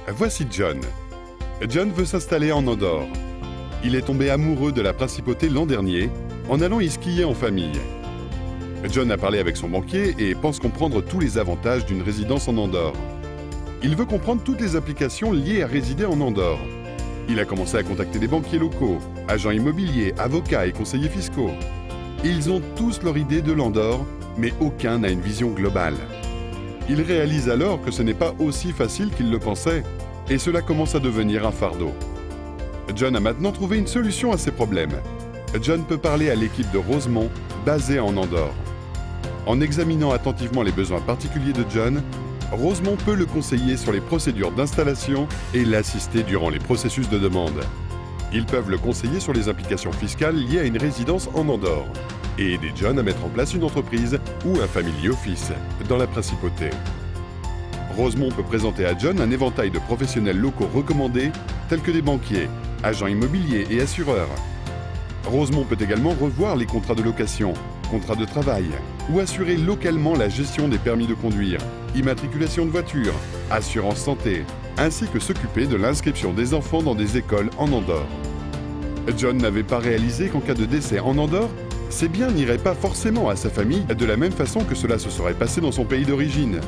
Voici John. John veut s'installer en Andorre. Il est tombé amoureux de la principauté l'an dernier en allant y skier en famille. John a parlé avec son banquier et pense comprendre tous les avantages d'une résidence en Andorre. Il veut comprendre toutes les applications liées à résider en Andorre. Il a commencé à contacter des banquiers locaux, agents immobiliers, avocats et conseillers fiscaux. Ils ont tous leur idée de l'Andorre, mais aucun n'a une vision globale. Il réalise alors que ce n'est pas aussi facile qu'il le pensait, et cela commence à devenir un fardeau. John a maintenant trouvé une solution à ses problèmes. John peut parler à l'équipe de Rosemont, basée en Andorre. En examinant attentivement les besoins particuliers de John, Rosemont peut le conseiller sur les procédures d'installation et l'assister durant les processus de demande. Ils peuvent le conseiller sur les implications fiscales liées à une résidence en Andorre et aider John à mettre en place une entreprise ou un family office dans la principauté. Rosemont peut présenter à John un éventail de professionnels locaux recommandés tels que des banquiers, agents immobiliers et assureurs. Rosemont peut également revoir les contrats de location, contrats de travail ou assurer localement la gestion des permis de conduire, immatriculation de voitures, assurance santé, ainsi que s'occuper de l'inscription des enfants dans des écoles en Andorre. John n'avait pas réalisé qu'en cas de décès en Andorre, ses biens n'iraient pas forcément à sa famille de la même façon que cela se serait passé dans son pays d'origine.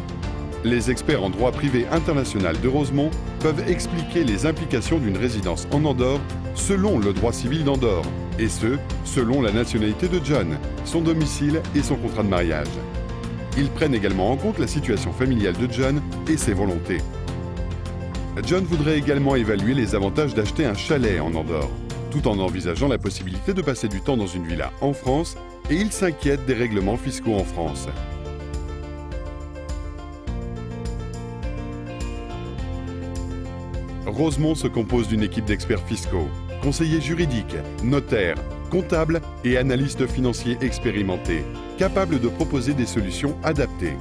Les experts en droit privé international de Rosemont peuvent expliquer les implications d'une résidence en Andorre selon le droit civil d'Andorre, et ce, selon la nationalité de John, son domicile et son contrat de mariage. Ils prennent également en compte la situation familiale de John et ses volontés. John voudrait également évaluer les avantages d'acheter un chalet en Andorre, tout en envisageant la possibilité de passer du temps dans une villa en France, et il s'inquiète des règlements fiscaux en France. Rosemont se compose d'une équipe d'experts fiscaux, conseillers juridiques, notaires, comptables et analystes financiers expérimentés, capables de proposer des solutions adaptées.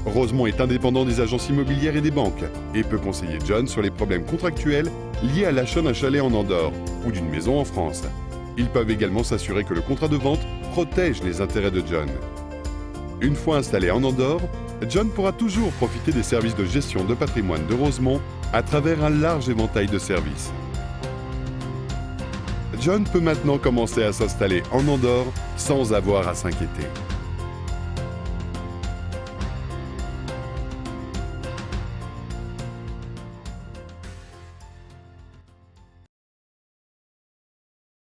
Rosemont est indépendant des agences immobilières et des banques et peut conseiller John sur les problèmes contractuels liés à l'achat d'un chalet en Andorre ou d'une maison en France. Ils peuvent également s'assurer que le contrat de vente protège les intérêts de John. Une fois installé en Andorre, John pourra toujours profiter des services de gestion de patrimoine de Rosemont à travers un large éventail de services. John peut maintenant commencer à s'installer en Andorre sans avoir à s'inquiéter.